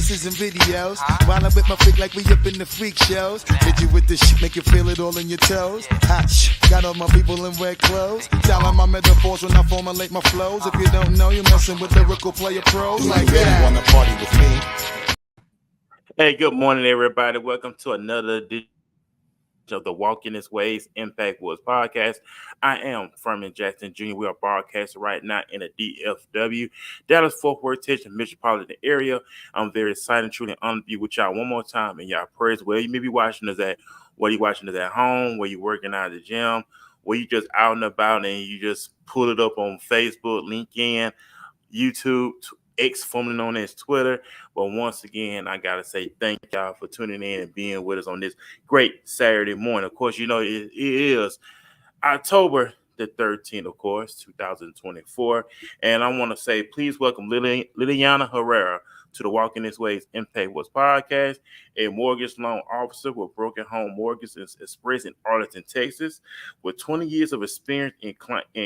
dances and videos. While I'm with my freak like we up in the freak shows. Hit you with the shit, make you feel it all in your toes. Hot shh, got all my people in red clothes. Styling my metaphors when I formulate my flows. If you don't know, you're messing with lyrical player pros like that. Wanna party with me? Hey, good morning, everybody. Welcome to another edition of the Walk in This Ways Impact Woods podcast. I am Furman Jackson Jr. We are broadcasting right now in the DFW, Dallas Fort Worth, Texas metropolitan area. I'm very excited, truly honored to be with y'all one more time in y'all prayers. Where you may be watching us at, whether you watching us at home, where you working out at the gym, where you just out and about and you just pull it up on Facebook, LinkedIn, YouTube, X, formerly known as Twitter. But once again, I gotta say thank y'all for tuning in and being with us on this great Saturday morning. Of course, you know it is October the 13th, of course, 2024. And I want to say, please welcome Liliana Herrera to the Walk in This Ways Impact Woods podcast, a mortgage loan officer with Broken Home Mortgage Express in Arlington, Texas, with 20 years of experience in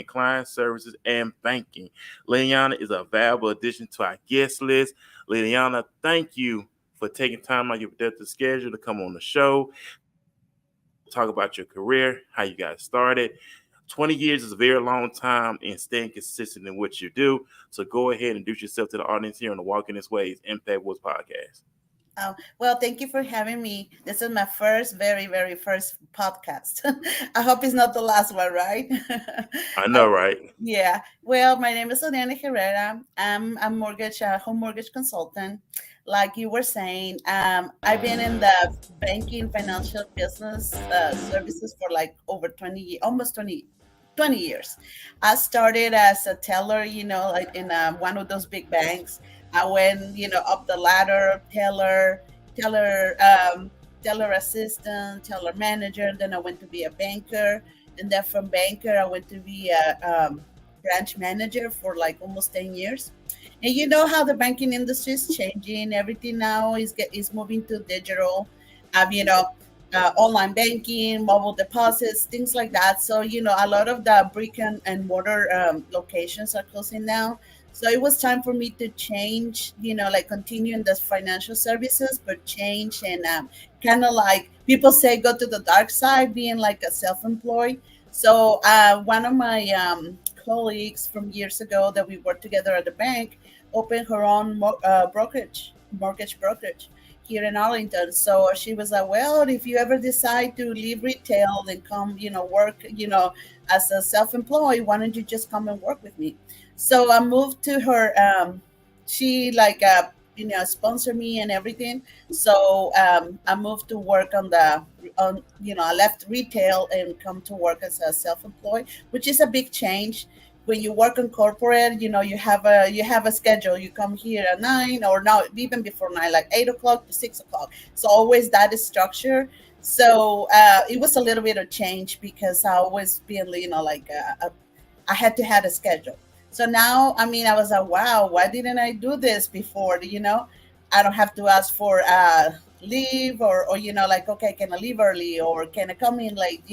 client services and banking. Liliana is a valuable addition to our guest list. Liliana, thank you for taking time out of your productive schedule to come on the show, talk about your career, how you got started. 20 years is a very long time in staying consistent in what you do. So go ahead and introduce yourself to the audience here on the Walk in This Ways Impact Woods podcast. Oh, well, thank you for having me. This is my very first podcast. I hope it's not the last one, right? I know, right? Yeah. Well, my name is Liliana Herrera. I'm a home mortgage consultant. Like you were saying, I've been in the banking financial business services for like over 20, almost 20 years. I started as a teller, like in one of those big banks. I went, up the ladder, teller assistant, teller manager. Then I went to be a banker. And then from banker, I went to be a branch manager for like almost 10 years. And you know how the banking industry is changing. Everything now is moving to digital. Online banking, mobile deposits, things like that. So, a lot of the brick and mortar locations are closing down. So it was time for me to change, like continue in the financial services, but change and kind of like people say, go to the dark side, being like a self-employed. So one of my colleagues from years ago that we worked together at the bank opened her own mortgage brokerage here in Arlington. So she was like, well, if you ever decide to leave retail and come, work, as a self-employed, why don't you just come and work with me? So I moved to her. She sponsored me and everything. So I moved to work I left retail and come to work as a self-employed, which is a big change. When you work in corporate, you have a schedule. You come here at 9 or now even before 9, like 8 o'clock to 6 o'clock. So always that is structure. So it was a little bit of change because I always been, I had to have a schedule. So now, I was like, wow, why didn't I do this before? I don't have to ask for leave or okay, can I leave early or can I come in late,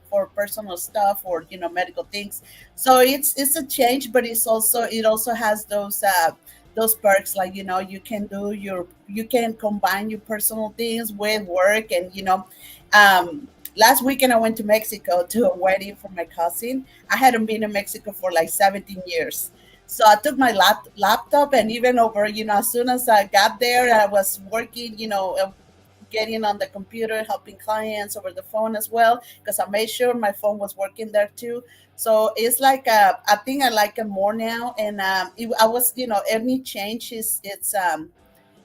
for personal stuff or, medical things. So it's a change, but it also has those perks, like, you can combine your personal things with work and, last weekend I went to Mexico to a wedding for my cousin. I hadn't been in Mexico for like 17 years. So I took my laptop and even over, as soon as I got there, I was working, getting on the computer, helping clients over the phone as well, because I made sure my phone was working there too. So it's like, I think I like it more now. And any change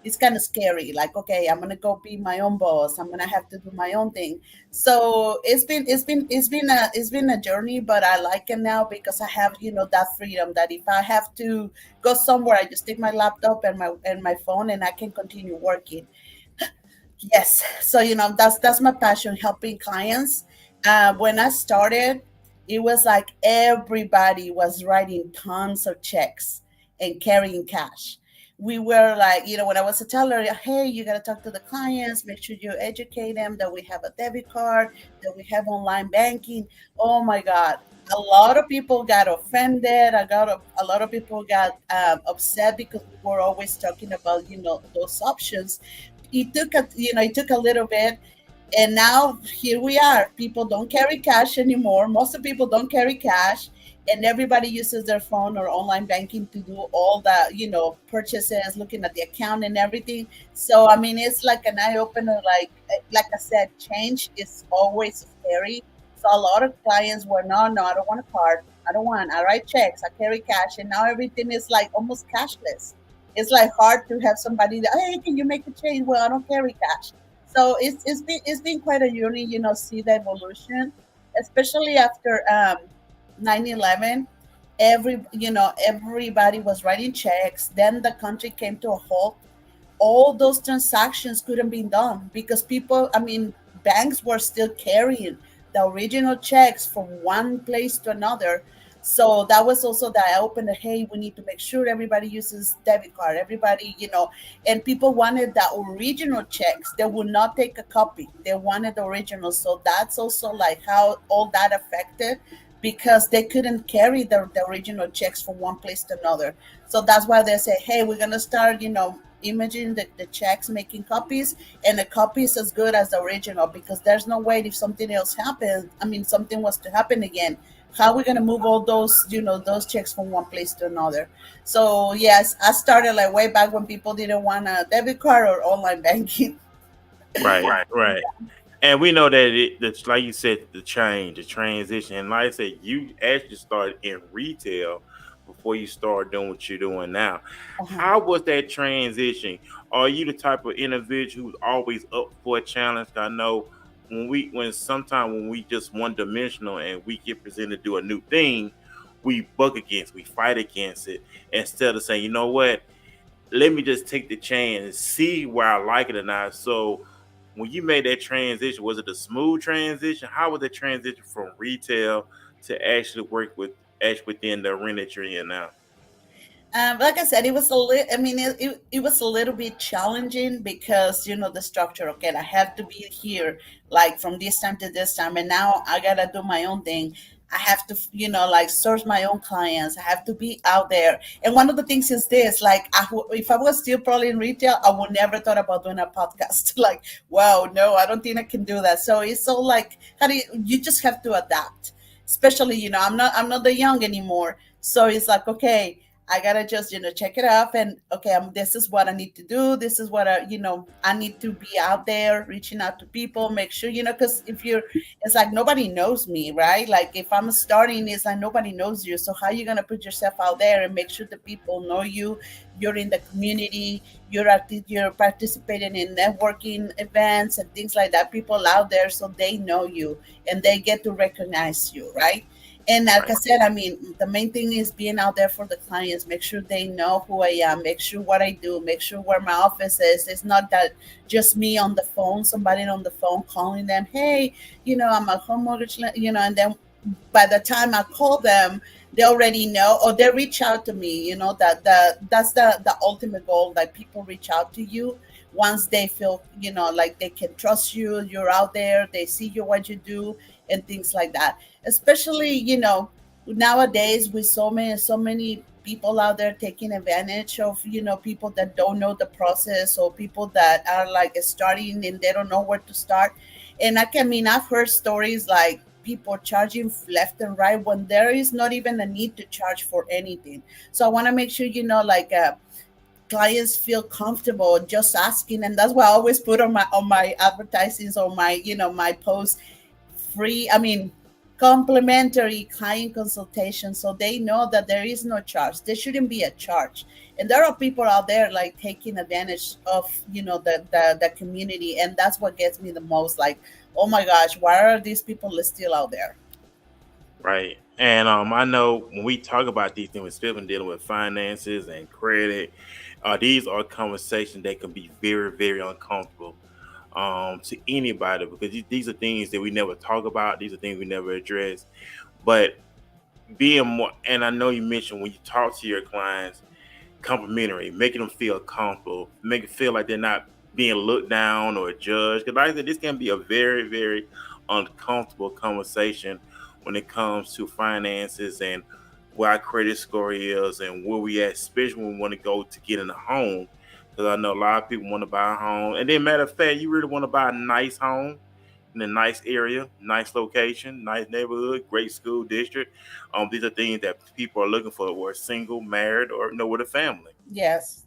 it's kind of scary. Like, okay, I'm gonna go be my own boss. I'm gonna have to do my own thing. So it's been a journey, but I like it now because I have that freedom that if I have to go somewhere, I just take my laptop and my phone, and I can continue working. Yes, so that's my passion, helping clients. When I started, it was like everybody was writing tons of checks and carrying cash. we were like, when I was a teller, hey, you got to talk to the clients, make sure you educate them that we have a debit card, that we have online banking. Oh my God. A lot of people got offended. A lot of people got upset because we were always talking about, those options. It took a little bit, and now here we are. People don't carry cash anymore. Most of the people don't carry cash, and everybody uses their phone or online banking to do all the purchases, looking at the account and everything. So I mean, it's like an eye opener. Like I said, change is always scary. So a lot of clients were, no, no, I don't want a card. I write checks. I carry cash, and now everything is like almost cashless. It's like hard to have somebody that, hey, can you make a change? Well, I don't carry cash. So it's been quite a journey, see the evolution, especially after 9/11. Everybody was writing checks. Then the country came to a halt. All those transactions couldn't be done because people, I mean, banks were still carrying the original checks from one place to another. So that was also the eye opener. Hey, we need to make sure everybody uses debit card. Everybody, and people wanted the original checks. They would not take a copy. They wanted the original. So that's also like how all that affected, because they couldn't carry the original checks from one place to another. So that's why they say, hey, we're gonna start, imaging the checks, making copies, and the copy is as good as the original, because there's no way if something else happens, I mean, something was to happen again, how are we going to move all those checks from one place to another? So yes, I started like way back when people didn't want a debit card or online banking. Right, right. And we know that that's like you said, the change, the transition, and like I said, you actually started in retail before you start doing what you're doing now. Uh-huh. How was that transition? Are you the type of individual who's always up for a challenge? I know when sometimes when we just one dimensional and we get presented to do a new thing, we fight against it instead of saying, you know what, let me just take the chance and see where I like it or not. So when you made that transition, was it a smooth transition? How was the transition from retail to actually work with actually within the arena that you're in now? Like I said, it was a little. I mean, it was a little bit challenging because the structure. Okay, I have to be here like from this time to this time, and now I gotta do my own thing. I have to, like source my own clients. I have to be out there. And one of the things is this: like, if I was still probably in retail, I would never thought about doing a podcast. Like, wow, no, I don't think I can do that. So it's so like, how do you just have to adapt? Especially, I'm not the young anymore. So it's like, okay, I gotta just check it off, and okay, this is what I need to do. This is what I need to be out there reaching out to people, make sure because if you're, it's like nobody knows me, right? Like if I'm starting, it's like nobody knows you. So how you gonna put yourself out there and make sure the people know you? You're in the community. You're participating in networking events and things like that. People out there, so they know you and they get to recognize you, right? And like I Right, said, I mean, the main thing is being out there for the clients. Make sure they know who I am. Make sure what I do. Make sure where my office is. It's not that just me on the phone, somebody on the phone calling them, hey, I'm a home mortgage, and then by the time I call them, they already know, or they reach out to me. That's the ultimate goal. That people reach out to you once they feel like they can trust you. You're out there. They see you what you do and things like that. Especially nowadays with so many people out there taking advantage of people that don't know the process, or people that are like starting and they don't know where to start. And I've heard stories like people charging left and right when there is not even a need to charge for anything. So I want to make sure like clients feel comfortable just asking, and that's why I always put on my advertisings, on my my posts, free, I mean, complimentary client consultation, so they know that there is no charge. There shouldn't be a charge. And there are people out there like taking advantage of the community, and that's what gets me the most. Like, oh my gosh, why are these people still out there? right. And I know when we talk about these things, especially dealing with finances and credit, these are conversations that can be very, very uncomfortable to anybody because these are things that we never talk about. These are things we never address. But being more, and I know you mentioned when you talk to your clients, complimentary, making them feel comfortable, make it feel like they're not being looked down or judged. Because like I said, this can be a very, very uncomfortable conversation when it comes to finances and where our credit score is and where we at, especially when we want to go to get in a home. Because I know a lot of people want to buy a home. And then, matter of fact, you really want to buy a nice home in a nice area, nice location, nice neighborhood, great school district. These are things that people are looking for, whether single, married, or with a family. Yes.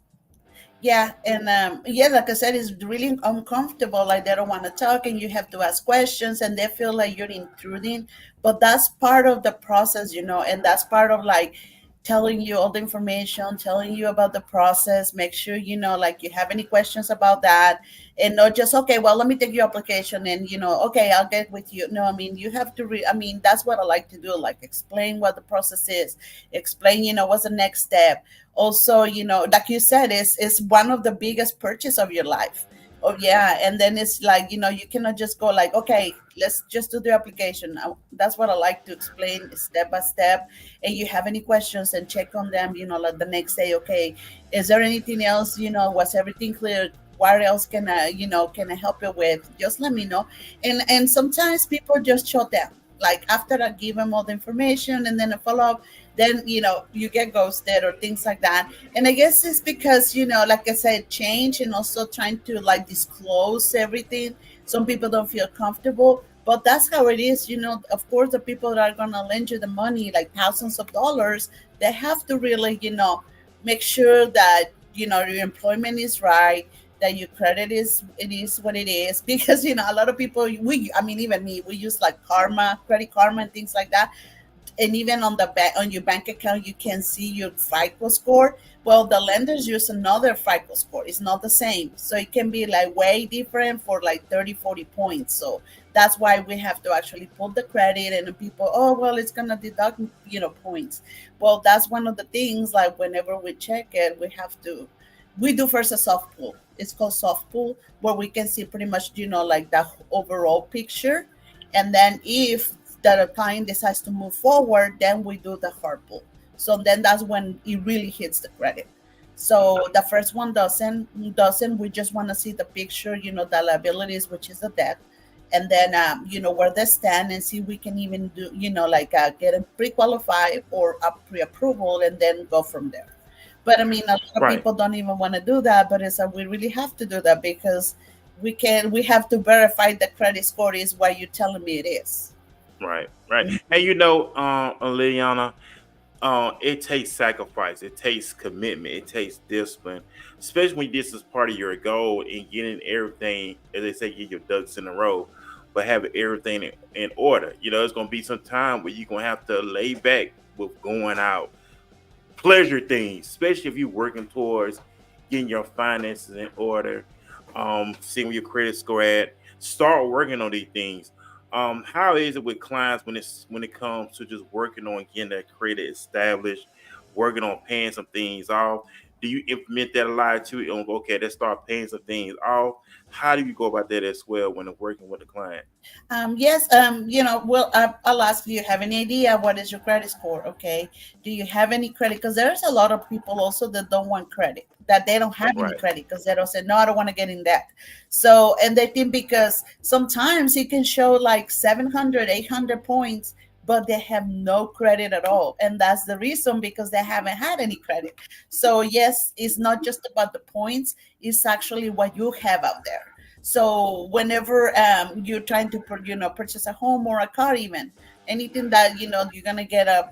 Yeah, and yeah, like I said, it's really uncomfortable. Like they don't want to talk, and you have to ask questions, and they feel like you're intruding. But that's part of the process, and that's part of like telling you all the information, telling you about the process. Make sure like you have any questions about that, and not just okay. Well, let me take your application, and okay, I'll get with you. No, I mean you have to. I mean that's what I like to do. Like explain what the process is, explain what's the next step. Also, like you said, is one of the biggest purchase of your life. Oh yeah, and then it's like you cannot just go like, okay, let's just do the application. That's what I like to explain step by step. And you have any questions and check on them, like the next day. Okay, is there anything else? Was everything clear? What else can I help you with? Just let me know. And sometimes people just shut down. Like after I give them all the information and then a follow up, then you get ghosted or things like that. And I guess it's because like I said, change and also trying to like disclose everything. Some people don't feel comfortable, but that's how it is. Of course, the people that are gonna lend you the money, like thousands of dollars, they have to really make sure that your employment is right, that your credit is what it is. Because a lot of people, I mean even me, we use like karma, credit karma, and things like that. And even on the back on your bank account you can see your FICO score. Well, the lenders use another FICO score. It's not the same, so it can be like way different for like 30-40 points. So that's why we have to actually pull the credit. And the people, oh well, it's gonna deduct points. Well, that's one of the things. Like whenever we check it, we do first a soft pull. It's called soft pull, where we can see pretty much like the overall picture. And then if the client decides to move forward, then we do the hard pull. So then that's when it really hits the credit. So the first one doesn't. We just want to see the picture, the liabilities, which is the debt, and then where they stand, and see we can even do like get them pre-qualified or a pre-approval, and then go from there. But I mean, a lot of Right, people don't even want to do that. But it's we really have to do that because we have to verify the credit score is what you're telling me it is. right, right. Mhm. And Liliana, it takes sacrifice, it takes commitment, it takes discipline, especially when this is part of your goal and getting everything, as they say, get your ducks in a row, but having everything in order. It's gonna be some time where you're gonna have to lay back with going out, pleasure things, especially if you're working towards getting your finances in order, seeing where your credit score at. Start working on these things. How is it with clients when it comes to just working on getting that credit established, working on paying some things off? Do you implement that a lot too? Okay, let's start paying some things off. How do you go about that as well when working with a client? Yes, well, I'll ask, do you have any idea what is your credit score? Okay. Do you have any credit? Because there's a lot of people also that don't want credit, that they don't have any Right, credit because they don't say, no, I don't want to get in debt. So, and they think because sometimes it can show like 700, 800 points, but they have no credit at all. And that's the reason because they haven't had any credit. So, yes, it's not just about the points, it's actually what you have out there. So whenever you're trying to purchase a home or a car, even anything that you're gonna get a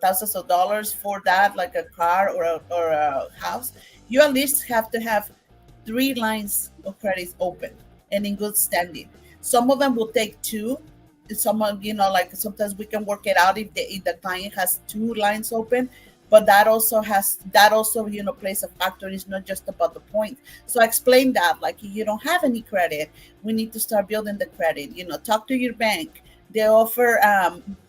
thousands of dollars for that, like a car or a house, you at least have to have three lines of credit open and in good standing. Some of them will take two. Some of like sometimes we can work it out if the client has two lines open. But that also plays a factor. It's not just about the point. So I explained that, like, if you don't have any credit, we need to start building the credit. Talk to your bank. They offer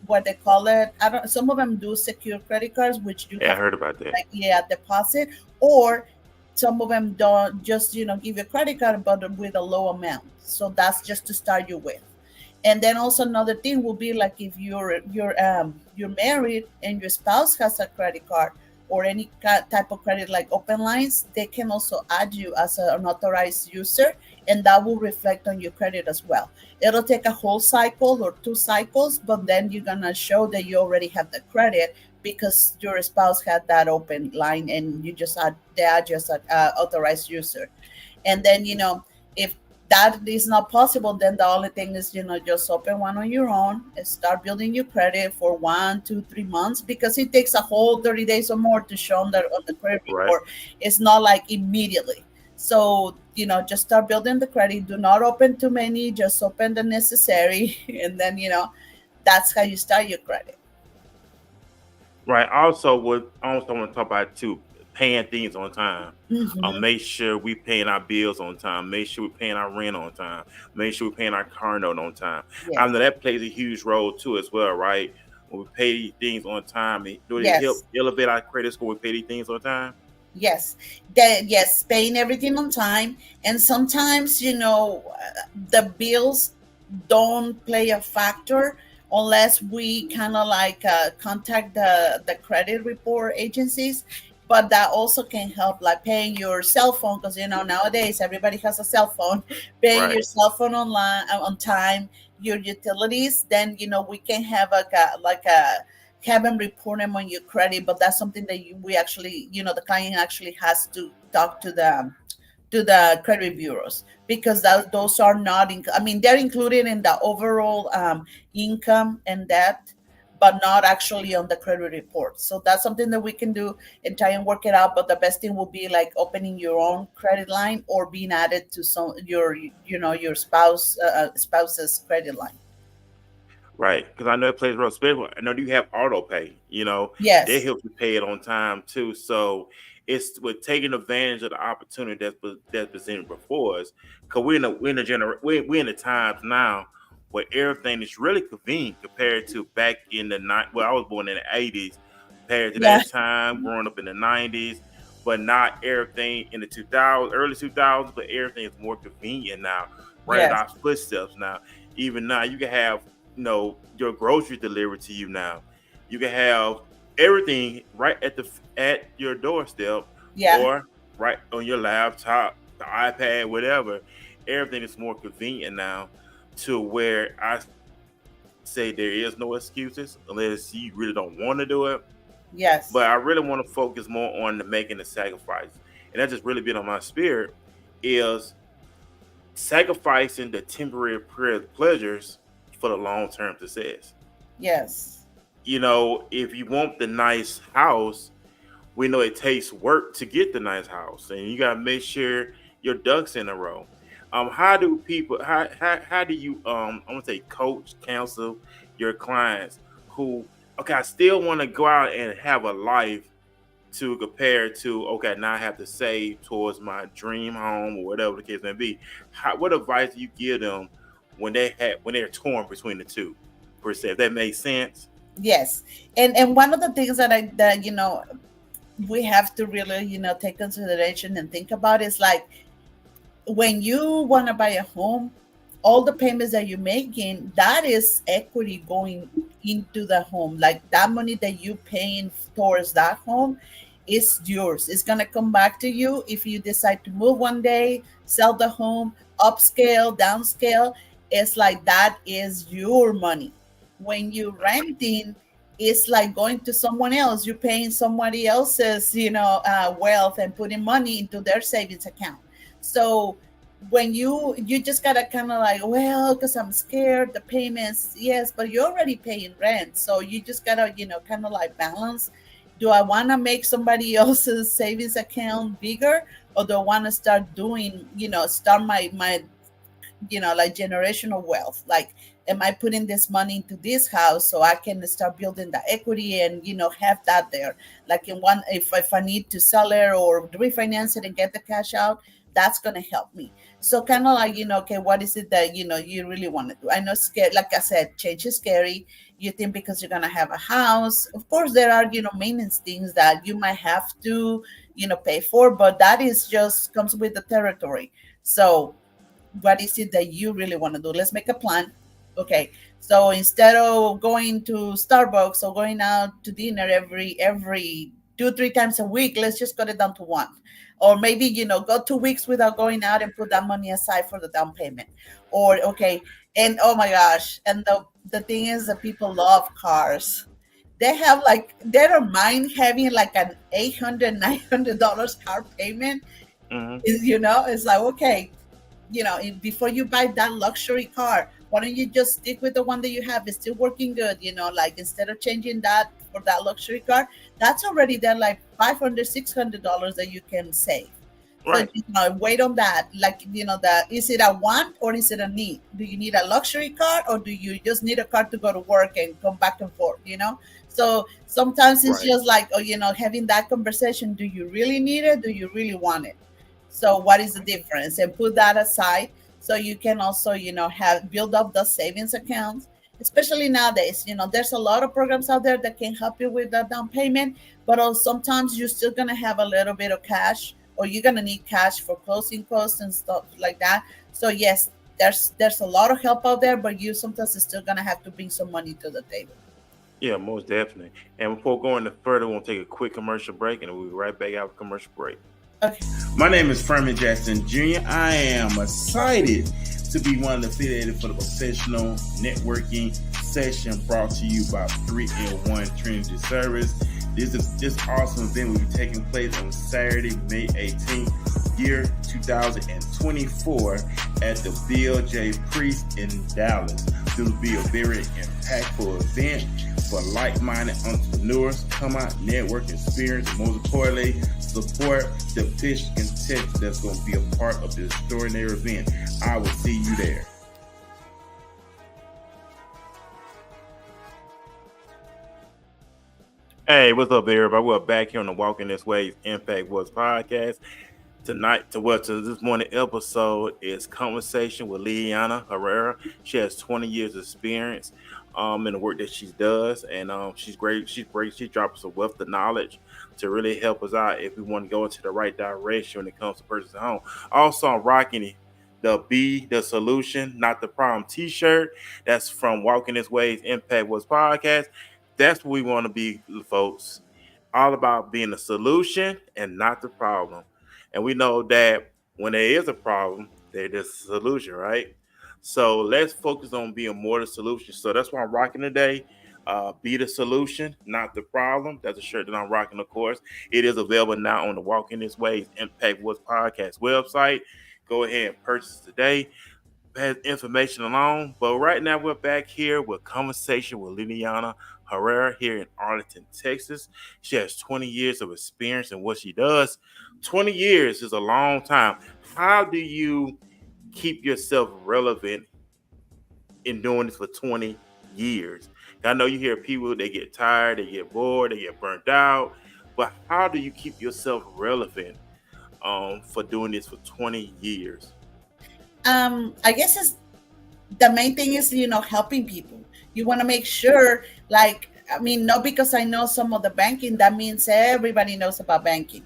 what they call it. I don't. Some of them do secure credit cards, which you yeah, I have to heard about that. like deposit, or some of them don't just give you a credit card, but with a low amount. So that's just to start you with. And then also another thing will be like if you're married and your spouse has a credit card, or any type of credit like open lines, they can also add you as an authorized user, and that will reflect on your credit as well. It'll take a whole cycle or two cycles, but then you're gonna show that you already have the credit because your spouse had that open line and you just add they are just an authorized user. And then if that is not possible, then the only thing is just open one on your own and start building your credit for 1 2 3 months, because it takes a whole 30 days or more to show on the credit Right. report. It's not like immediately. So just start building the credit. Do not open too many, just open the necessary and then that's how you start your credit. Right. Also, what I also want to talk about too, paying things on time. Hmm. Make sure we paying our bills on time. Make sure we paying our rent on time. Make sure we paying our car note on time. I Yes. know that plays a huge role too as well, right? When we pay these things on time, do it help Yes. elevate our credit score? We pay these things on time. Yes, yes, paying everything on time, and sometimes the bills don't play a factor unless we kind of like contact the credit report agencies. But that also can help, like paying your cell phone, because nowadays everybody has a cell phone. Paying Right. your cell phone online on time, your utilities. Then we can have like a have them report them on your credit, but that's something that we actually, the client actually has to talk to the credit bureaus, because those are not I mean, they're included in the overall income and debt, but not actually on the credit report. So that's something that we can do and try and work it out. But the best thing will be like opening your own credit line or being added to your spouse's credit line. Right, because I know it plays a role. Especially, I know you have auto pay. They Yes. help you pay it on time too. So it's with taking advantage of the opportunity that's presented before us. Because we're in the times now where everything is really convenient compared to back in the night. Well, I was born in the '80s, compared to Yeah. that time growing up in the '90s. But not everything in the 2000s, early 2000s, but everything is more convenient now, right at Yes. our footsteps now. Even now, you can have your groceries delivered to you now. You can have everything right at your doorstep, Yeah. or right on your laptop, the iPad, whatever. Everything is more convenient now, to where I say there is no excuses unless you really don't want to do it. Yes. But I really want to focus more on the making the sacrifice, and that just really been on my spirit is sacrificing the temporary pleasures for the long term success. Yes. If you want the nice house, we know it takes work to get the nice house, and you gotta make sure your ducks in a row. How do people? How do you? I want to say coach, counsel your clients who, okay, I still want to go out and have a life, to compare to, okay, now I have to save towards my dream home or whatever the case may be. What advice do you give them when they're torn between the two, per se? If that makes sense. Yes. And one of the things that we have to really take consideration and think about is like, when you want to buy a home, all the payments that you're making, that is equity going into the home. Like that money that you paying towards that home is yours. It's gonna come back to you if you decide to move one day, sell the home, upscale, downscale. It's like that is your money. When you renting, it's like going to someone else. You're paying somebody else's, wealth and putting money into their savings account. So when you just gotta kind of like, well, because I'm scared the payments, yes, but you're already paying rent, so you just gotta kind of like balance. Do I want to make somebody else's savings account bigger, or do I want to start doing, start my like generational wealth? Like, am I putting this money into this house so I can start building the equity and have that there? Like, in one, if I need to sell it or refinance it and get the cash out, that's going to help me. So kind of like, okay, what is it that you really want to do? I know, scary, like I said, change is scary. You think because you're going to have a house, of course there are maintenance things that you might have to pay for, but that is just comes with the territory. So what is it that you really want to do? Let's make a plan. Okay, so instead of going to Starbucks or going out to dinner every 2 3 times a week, let's just cut it down to one. Or maybe, go 2 weeks without going out and put that money aside for the down payment. Or okay, and oh my gosh, and the thing is that people love cars. They have like, they don't mind having like an 800 $900 car payment. Hmm. It's like, okay, before you buy that luxury car, why don't you just stick with the one that you have? It's still working good, like instead of changing that for that luxury car, that's already there, like 500 $600 that you can save. So Right. wait on that. Like, that, is it a want or is it a need? Do you need a luxury car, or do you just need a car to go to work and come back and forth? So sometimes it's Right. just like, having that conversation. Do you really need it? Do you really want it? So what is the difference? And put that aside, so you can also, have build up the savings accounts. Especially nowadays, there's a lot of programs out there that can help you with the down payment, but also sometimes you're still gonna have a little bit of cash, or you're gonna need cash for closing costs and stuff like that. So yes, there's a lot of help out there, but you sometimes is still gonna have to bring some money to the table. Yeah, most definitely. And before going further, we'll take a quick commercial break and we'll be right back after commercial break. Okay. My name is Furman Jackson Jr. I am excited to be one of the affiliated for the professional networking session brought to you by 3-in-1 Trinity Service. This awesome event will be taking place on Saturday, May 18th, year 2024 at the Bill J. Priest in Dallas. This will be a very impactful event for like-minded entrepreneurs. Come out, network, experience, and most importantly, support the fish and tech that's going to be a part of this extraordinary event. I will see you there. Hey, what's up, everybody? We're back here on the Walking This Way Impact What's podcast. Tonight, to this morning episode is conversation with Liliana Herrera. She has 20 years experience in the work that she does, and she's great. She's great. She drops a wealth of knowledge to really help us out if we want to go into the right direction when it comes to purchasing a home. Also, I'm rocking the Be the Solution, Not the Problem t-shirt. That's from Walking This Way's Impact Was podcast. That's what we want to be, folks. All about being the solution and not the problem. And we know that when there is a problem, there is a solution, right? So let's focus on being more the solution. So that's why I'm rocking today. Be the solution, not the problem. That's a shirt that I'm rocking, of course. It is available now on the Walking This Way Impact Woods podcast website. Go ahead and purchase today. Pass information along. But right now we're back here with conversation with Liliana Herrera here in Arlington, Texas. She has 20 years of experience in what she does. 20 years is a long time. How do you keep yourself relevant in doing this for 20 years? I know you hear people, they get tired, they get bored, they get burnt out. But how do you keep yourself relevant for doing this for 20 years? I guess it's the main thing is, helping people. You want to make sure, like, I mean, not because I know some of the banking, that means everybody knows about banking.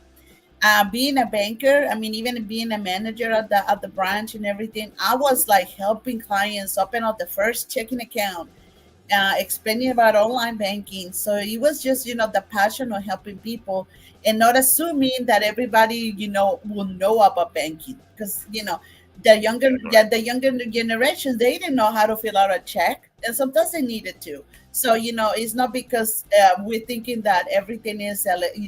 Being a banker, I mean, even being a manager at the branch and everything, I was like helping clients open up the first checking account, explaining about online banking. So it was just, the passion of helping people, and not assuming that everybody, will know about banking. Because, Right. the younger generations, they didn't know how to fill out a check, and sometimes they needed to. So, it's not because we're thinking that everything is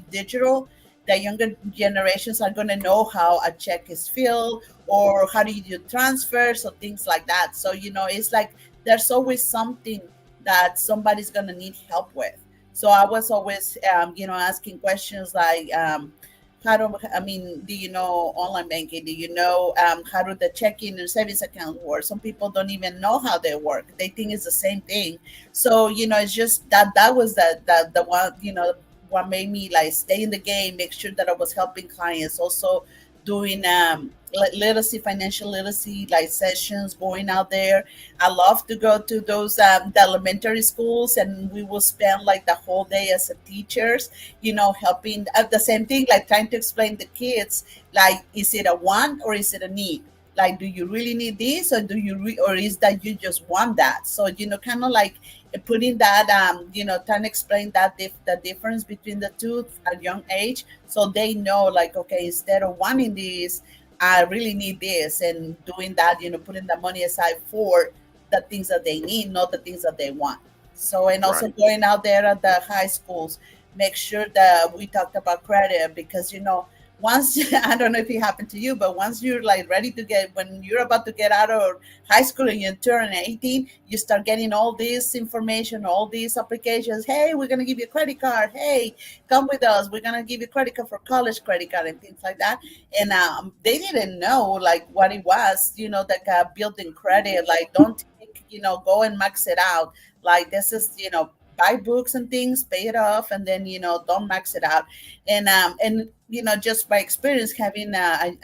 digital. The younger generations are going to know how a check is filled, or how do you do transfers or things like that. So, it's like there's always something that somebody's going to need help with. So I was always, asking questions like, do you know online banking? Do you know how do the checking and savings account work? Some people don't even know how they work. They think it's the same thing. So, it's just that was the one, what made me like stay in the game, make sure that I was helping clients. Also doing like literacy, financial literacy, like sessions, going out there. I love to go to those the elementary schools, and we will spend like the whole day as a teachers, helping the same thing, like trying to explain the kids, like, is it a want or is it a need? Like, do you really need this, or or is that you just want that? So, kind of like putting that, trying to explain that the difference between the two at young age, so they know, like, okay, instead of wanting this, I really need this, and doing that, putting the money aside for the things that they need, not the things that they want. So, and also Right. going out there at the high schools, make sure that we talked about credit, because once I don't know if it happened to you, but once you're like ready to get, when you're about to get out of high school and you turn 18, you start getting all this information, all these applications. Hey, we're gonna give you a credit card. Hey, come with us. We're gonna give you credit card for college credit card and things like that. And they didn't know like what it was, like building credit. Like, don't take, go and max it out. Like, this is, buy books and things, pay it off, and then don't max it out. And just by experience, having a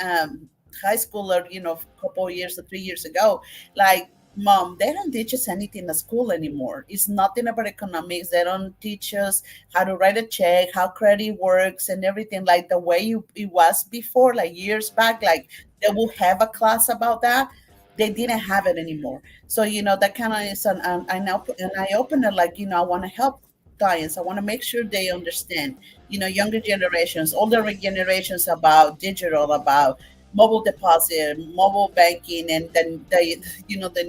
high schooler, a couple of years or 3 years ago, like, mom, they don't teach us anything at school anymore. It's nothing about economics. They don't teach us how to write a check, how credit works, and everything like the way it was before, like years back. Like, they will have a class about that. They didn't have it anymore. So, that kind of is an eye opener. Like, I want to help clients. I want to make sure they understand, younger generations, older generations, about digital, about mobile deposit, mobile banking, and then the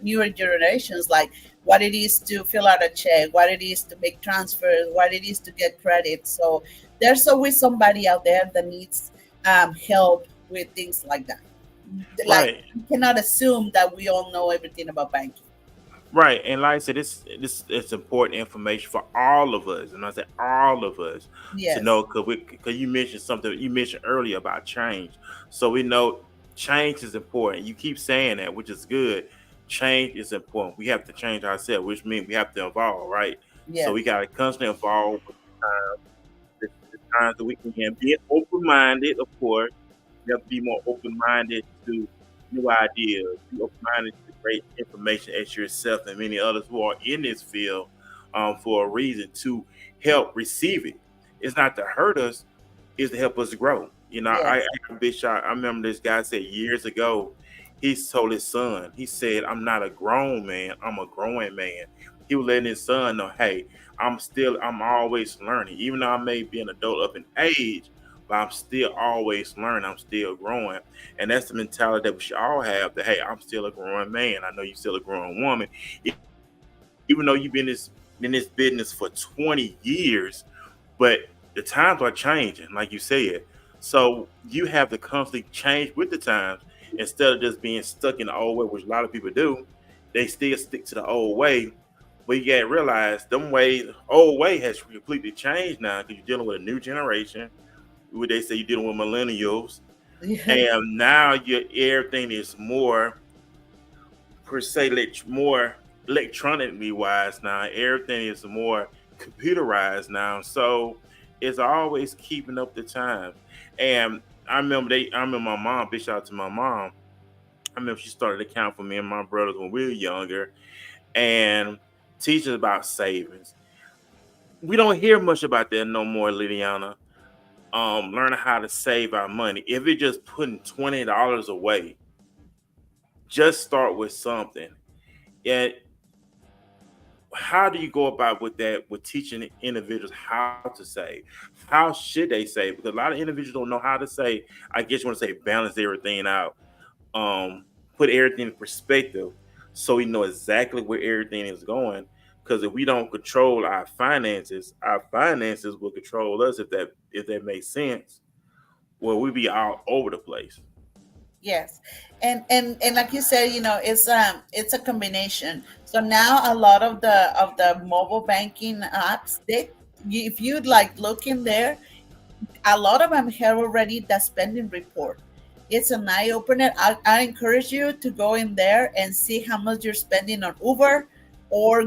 newer generations, like what it is to fill out a check, what it is to make transfers, what it is to get credit. So there's always somebody out there that needs help with things like that. Like, Right. you cannot assume that we all know everything about banking. Right, and like I said, this it's important information for all of us, and I said all of us to Yes, know because you mentioned something you mentioned earlier about change, so we know change is important. You keep saying that, which is good. Change is important. We have to change ourselves, which means we have to evolve, right? So we yes, got to constantly evolve with the times that we can be open minded, of course. You have to be more open minded to new ideas, be open minded to great information as yourself and many others who are in this field for a reason to help receive it. It's not to hurt us, it's to help us grow. yes, I remember this guy said years ago, he told his son, he said, I'm not a grown man, I'm a growing man. He was letting his son know, hey, I'm always learning. Even though I may be an adult up in age, but I'm still always learning. I'm still growing. And that's the mentality that we should all have that, hey, I'm still a growing man. I know you're still a growing woman. Even though you've been in this business for 20 years, but the times are changing, like you said. So you have to constantly change with the times instead of just being stuck in the old way, which a lot of people do. They still stick to the old way. But you gotta realize them ways, old way has completely changed now because you're dealing with a new generation. What they say you're dealing with millennials, yes, and now your everything is more per se more electronically wise now. Everything is more computerized now. So it's always keeping up the times. And I remember my mom, big shout out to my mom. I remember she started to count for me and my brothers when we were younger and teaching us about savings. We don't hear much about that no more, Liliana. Learning how to save our money. If it's just putting $20 away, just start with something. And how do you go about with that with teaching individuals how to save? How should they save? Because a lot of individuals don't know how to save. I guess you want to say balance everything out, put everything in perspective so we know exactly where everything is going. Because if we don't control our finances will control us if that makes sense. Well, we be all over the place. yes. And like you said, it's a combination. So now a lot of the mobile banking apps, if you'd like look in there, a lot of them have already the spending report. It's an eye opener. I encourage you to go in there and see how much you're spending on Uber, or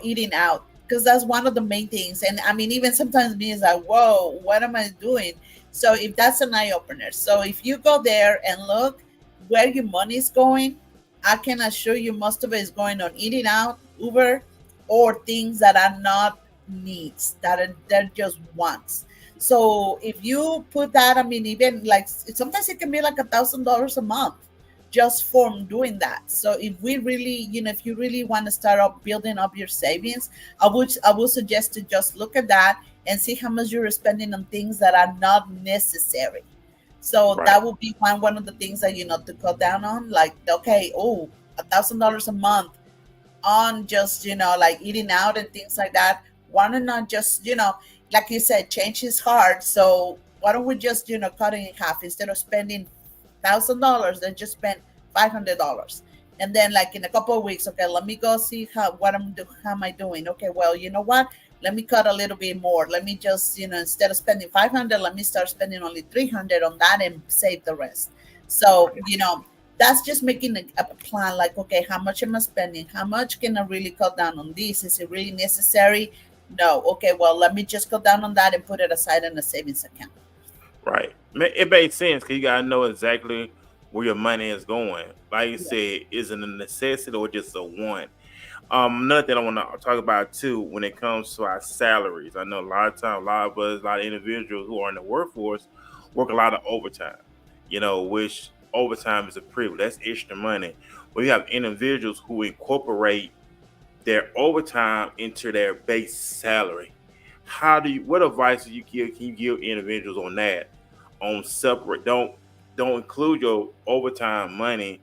eating out, because that's one of the main things. And I mean, even sometimes me is like, whoa, what am I doing? So if that's an eye opener, so if you go there and look where your money is going, I can assure you most of it is going on eating out, Uber, or things that are not needs, that are they're just wants. So if you put that, I mean, even like sometimes it can be like $1,000 a month just from doing that. So if we really, if you really want to start up building up your savings, I would suggest to just look at that and see how much you're spending on things that are not necessary. So Right, that would be one of the things that to cut down on. Like, okay, oh, $1,000 a month on just like eating out and things like that. Why not just like you said, change is hard. So why don't we just cut it in half? Instead of spending $1,000, then just spend $500. And then, like, in a couple of weeks, okay, let me go see how am I doing. Okay, well, you know what, let me cut a little bit more. Let me just instead of spending 500, let me start spending only 300 on that and save the rest. So right, that's just making a plan, like, okay, how much am I spending? How much can I really cut down on this? Is it really necessary? No. Okay, well, let me just cut down on that and put it aside in a savings account. right. It makes sense because you gotta know exactly where your money is going. Like you Yes. said, is it a necessity or just a want? Another thing I want to talk about too, when it comes to our salaries, I know a lot of times, a lot of us, a lot of individuals who are in the workforce work a lot of overtime. Which overtime is a privilege. That's extra money. We have individuals who incorporate their overtime into their base salary. What advice do you give? Can you give individuals on that? On separate, don't include your overtime money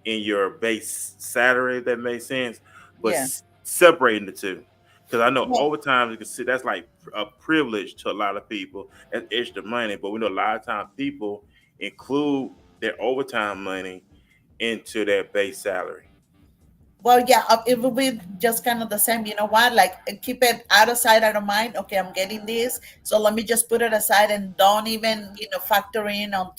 in your base salary. If that makes sense, but Yeah. separating the two, because I know Well, overtime, you can see that's like a privilege to a lot of people. That's extra money, but we know a lot of times people include their overtime money into their base salary. Well, yeah, it will be just kind of the same. You know what? Like, keep it out of sight, out of mind. Okay, I'm getting this, so let me just put it aside and don't even factor in on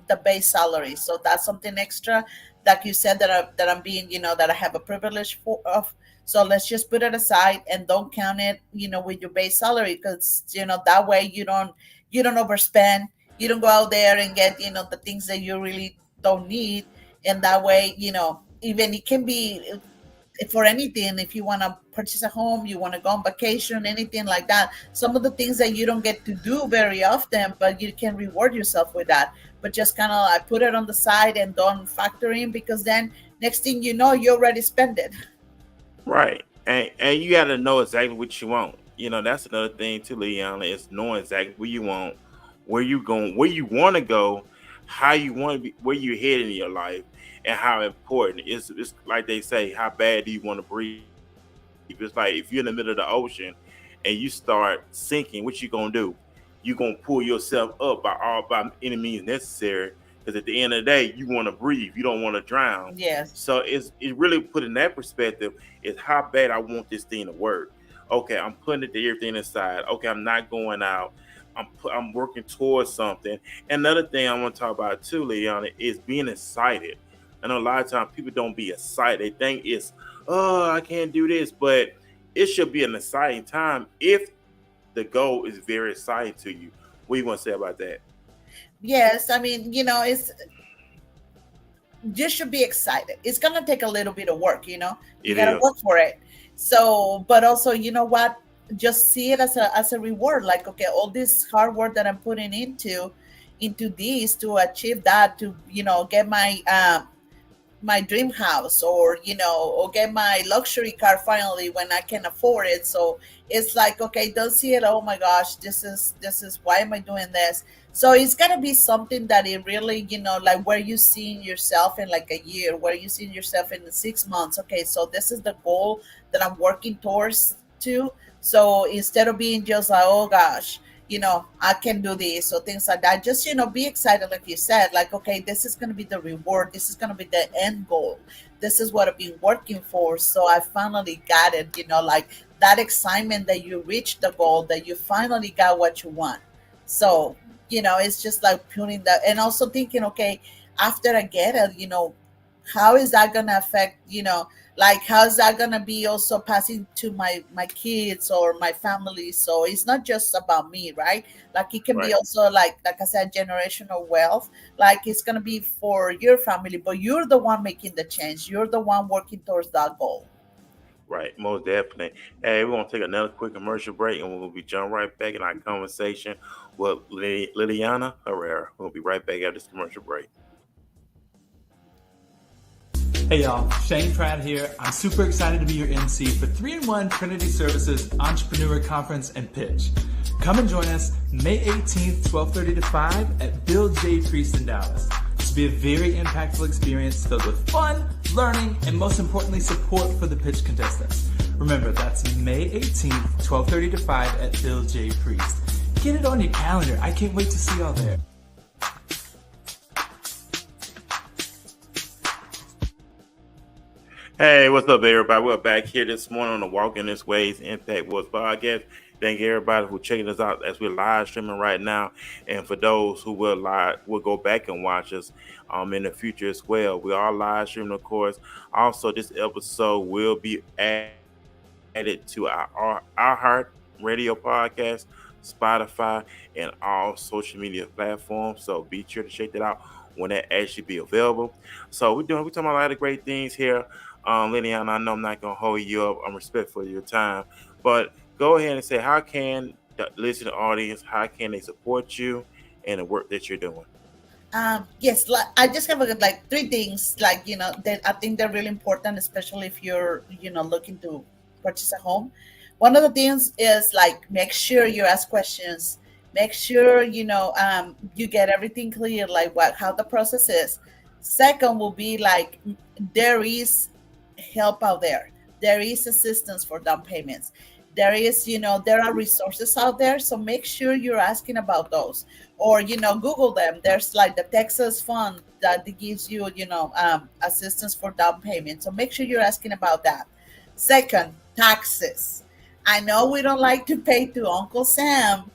the base salary. So that's something extra, like you said, that I'm being that I have a privilege for of. So let's just put it aside and don't count it with your base salary, because that way you don't overspend. You don't go out there and get the things that you really don't need. And that way even it can be for anything. If you want to purchase a home, you want to go on vacation, anything like that, some of the things that you don't get to do very often, but you can reward yourself with that. But just kind of like put it on the side and don't factor in, because then next thing you know, you already spend it. Right. And you got to know exactly what you want. That's another thing too, Leona, is knowing exactly what you want, where you going, where you want to go, how you want to be, where you're heading in your life, and how important it's like they say, how bad do you want to breathe? It's like if you're in the middle of the ocean and you start sinking, what you gonna do? You gonna pull yourself up by any means necessary, because at the end of the day, you want to breathe, you don't want to drown. Yes. So it really put in that perspective is how bad I want this thing to work. Okay, I'm putting it to everything aside. Okay, I'm not going out. I'm working towards something. Another thing I want to talk about too, Leon, is being excited. I know a lot of times people don't be excited. They think it's, oh, I can't do this, but it should be an exciting time if the goal is very exciting to you. What do you want to say about that? Yes, I mean, it's you should be excited. It's gonna take a little bit of work, you It gotta is. work for it. So, but also, you know what? Just see it as a reward. Like, okay, all this hard work that I'm putting into this to achieve that, to get my dream house, or or get my luxury car finally when I can afford it. So it's like, okay, don't see it, oh my gosh, this is why am I doing this? So it's got to be something that it really, like, where you seeing yourself in like a year, where you seeing yourself in 6 months. Okay, so this is the goal that I'm working towards to. So instead of being just like, oh gosh, I can do this, or things like that. Just, be excited, like you said, like, okay, this is going to be the reward. This is going to be the end goal. This is what I've been working for. So I finally got it, like that excitement that you reached the goal, that you finally got what you want. So, it's just like putting that, and also thinking, okay, after I get it, how is that going to affect, like, how's that gonna be also passing to my kids or my family? So it's not just about me, right? Like, it can be Right. also, like I said, generational wealth. Like, it's gonna be for your family, but you're the one making the change, you're the one working towards that goal. Right, most definitely. Hey, we're gonna take another quick commercial break, and we'll be jump right back in our conversation with Liliana Herrera. We'll be right back after this commercial break. Hey y'all, Shane Pratt here. I'm super excited to be your MC for 3-in-1 Trinity Services Entrepreneur Conference and Pitch. Come and join us May 18th, 12:30 to 5 at Bill J. Priest in Dallas. This will be a very impactful experience filled with fun, learning, and most importantly, support for the pitch contestants. Remember, that's May 18th, 12:30 to 5 at Bill J. Priest. Get it on your calendar. I can't wait to see y'all there. Hey, what's up, everybody? We're back here this morning on the Walking This Ways Impact Wars podcast. Thank everybody who checking us out as we're live streaming right now, and for those who will go back and watch us in the future as well. We are live streaming, of course. Also, this episode will be added to our Heart Radio podcast, Spotify, and all social media platforms. So be sure to check that out when that actually be available. So we're talking about a lot of great things here. Liliana, I know I'm not gonna hold you up. I'm respectful of your time, but go ahead and say how can the listening audience, how can they support you and the work that you're doing? Yes, like, I just have like three things, like, that I think they're really important, especially if you're, looking to purchase a home. One of the things is like make sure you ask questions, make sure you get everything clear, like how the process is. Second will be like there is help out there. There is assistance for down payments. There are resources out there. So make sure you're asking about those, or, Google them. There's like the Texas Fund that gives you, assistance for down payment. So make sure you're asking about that. Second, taxes. I know we don't like to pay to Uncle Sam,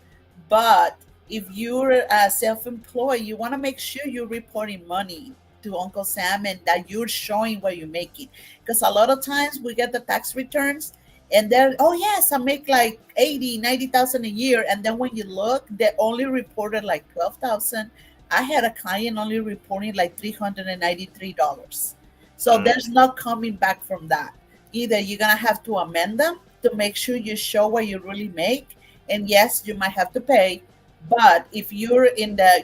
but if you're self-employed, you want to make sure you're reporting money to Uncle Sam and that you're showing what you're making. Because a lot of times we get the tax returns and they're, oh yes, I make like 80, 90,000 a year. And then when you look, they only reported like 12,000. I had a client only reporting like $393. So Mm, there's not coming back from that. Either you're gonna have to amend them to make sure you show what you really make. And yes, you might have to pay, but if you're in the,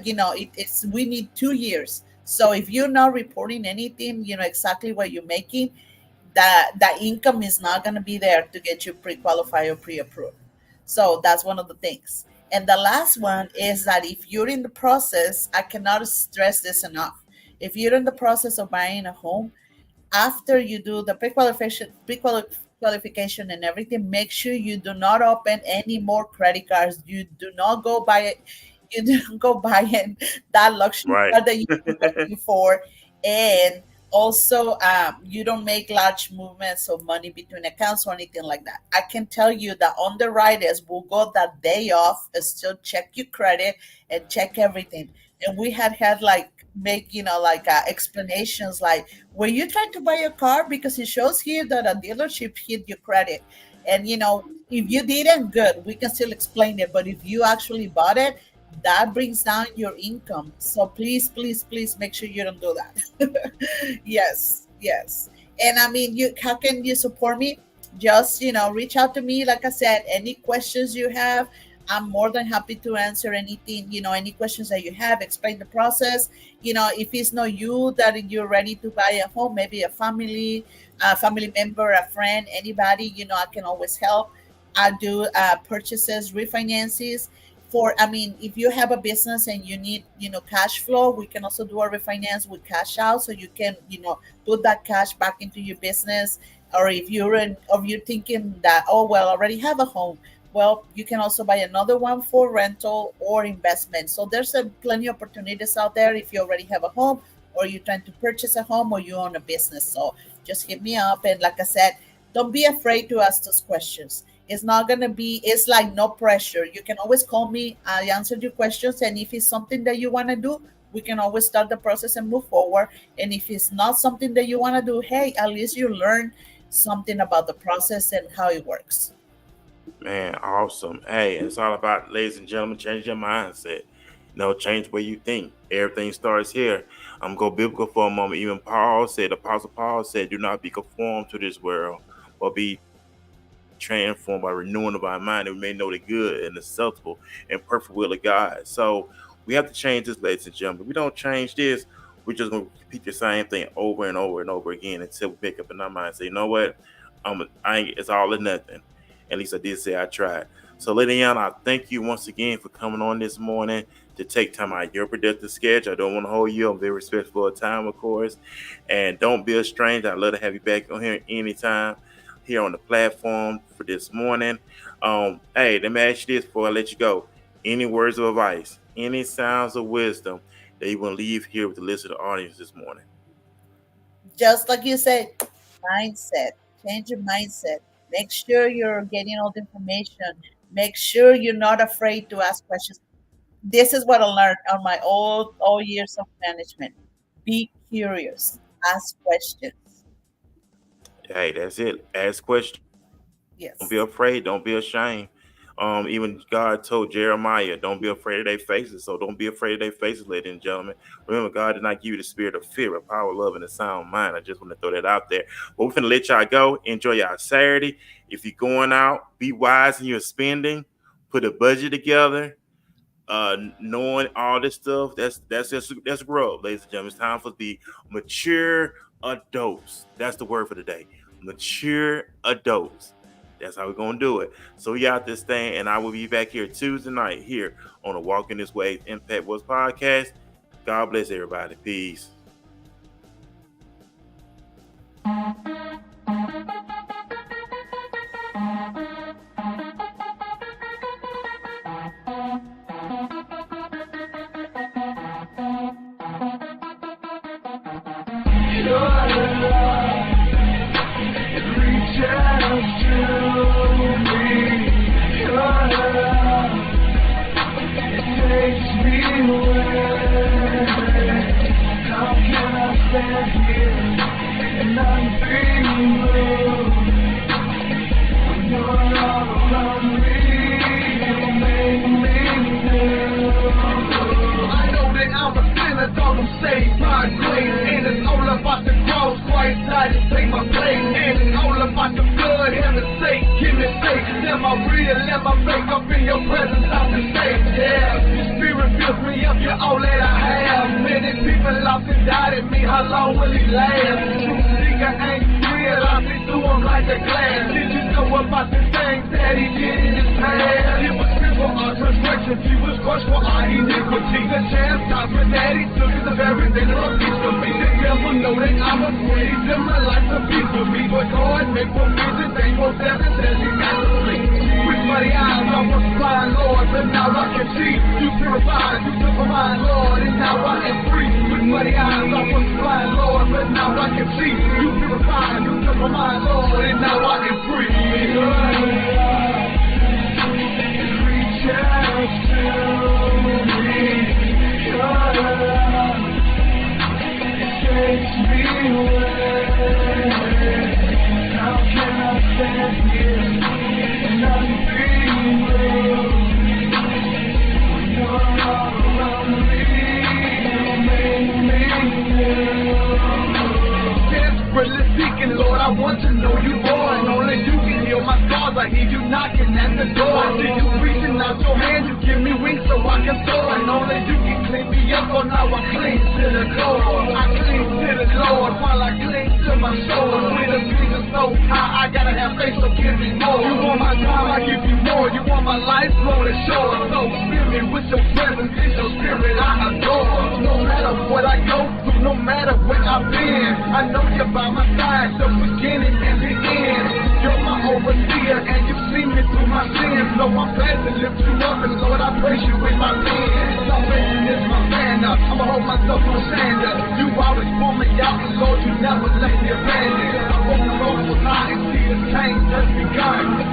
it's we need 2 years. So if you're not reporting anything, exactly what you're making, that income is not going to be there to get you pre-qualified or pre-approved. So that's one of the things. And the last one is that if you're in the process, I cannot stress this enough. If you're in the process of buying a home, after you do the pre-qualification and everything, make sure you do not open any more credit cards. You do not go buy it. You don't go buying that luxury right. car that you were looking for, and also you don't make large movements of money between accounts or anything like that. I can tell you that underwriters will go that day off and still check your credit and check everything. And we had like make like explanations like, were you trying to buy a car because it shows here that a dealership hit your credit? And if you didn't, good, we can still explain it. But if you actually bought it, that brings down your income. So please, please, please make sure you don't do that. Yes, yes. And I mean, how can you support me? Just reach out to me. Like I said, any questions you have, I'm more than happy to answer anything. Any questions that you have, explain the process. If it's not you that you're ready to buy a home, maybe a family member, a friend, anybody, I can always help. I do purchases, refinances. I mean, if you have a business and you need, cash flow, we can also do a refinance with cash out, so you can, put that cash back into your business. Or if you're thinking that, oh well, I already have a home, well, you can also buy another one for rental or investment. So there's plenty of opportunities out there if you already have a home, or you're trying to purchase a home, or you own a business. So just hit me up, and like I said, don't be afraid to ask those questions. It's not gonna be, it's like no pressure. You can always call me. I answer your questions. And if it's something that you want to do, we can always start the process and move forward. And if it's not something that you want to do, hey, at least you learn something about the process and how it works. Man, awesome. Hey, it's all about, ladies and gentlemen, change your mindset. Change the way you think. Everything starts here. I'm go biblical for a moment. Even Paul said, Apostle Paul said, do not be conformed to this world, or be transformed by renewing of our mind, and we may know the good and acceptable and perfect will of God. So we have to change this, ladies and gentlemen. If we don't change this, we're just going to repeat the same thing over and over and over again until we pick up in our mind and say, you know what, it's all or nothing. At least I did say I tried. So Liliana, I thank you once again for coming on this morning to take time out of your productive schedule. I don't want to hold you. I'm very respectful of time, of course. And don't be a stranger. I'd love to have you back on here anytime here on the platform for this morning. Hey, let me ask you this before I let you go. Any words of advice, any sounds of wisdom that you want to leave here with the listening audience this morning? Just like you said, mindset. Change your mindset. Make sure you're getting all the information. Make sure you're not afraid to ask questions. This is what I learned on my all years of management. Be curious. Ask questions. Hey, that's it. Ask questions. Yes. Don't be afraid. Don't be ashamed. Even God told Jeremiah, don't be afraid of their faces. So don't be afraid of their faces, ladies and gentlemen. Remember, God did not give you the spirit of fear, but power, love, and a sound mind. I just want to throw that out there. But we're going to let y'all go. Enjoy y'all Saturday. If you're going out, be wise in your spending. Put a budget together. Knowing all this stuff, that's growth, ladies and gentlemen. It's time for the mature adults. That's the word for today. Mature adults. That's how we're going to do it. So we got this thing, and I will be back here Tuesday night here on the Walking This Way Impact Wars podcast. God bless everybody. Peace.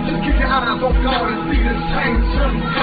Just keep your eyes on God and see this change.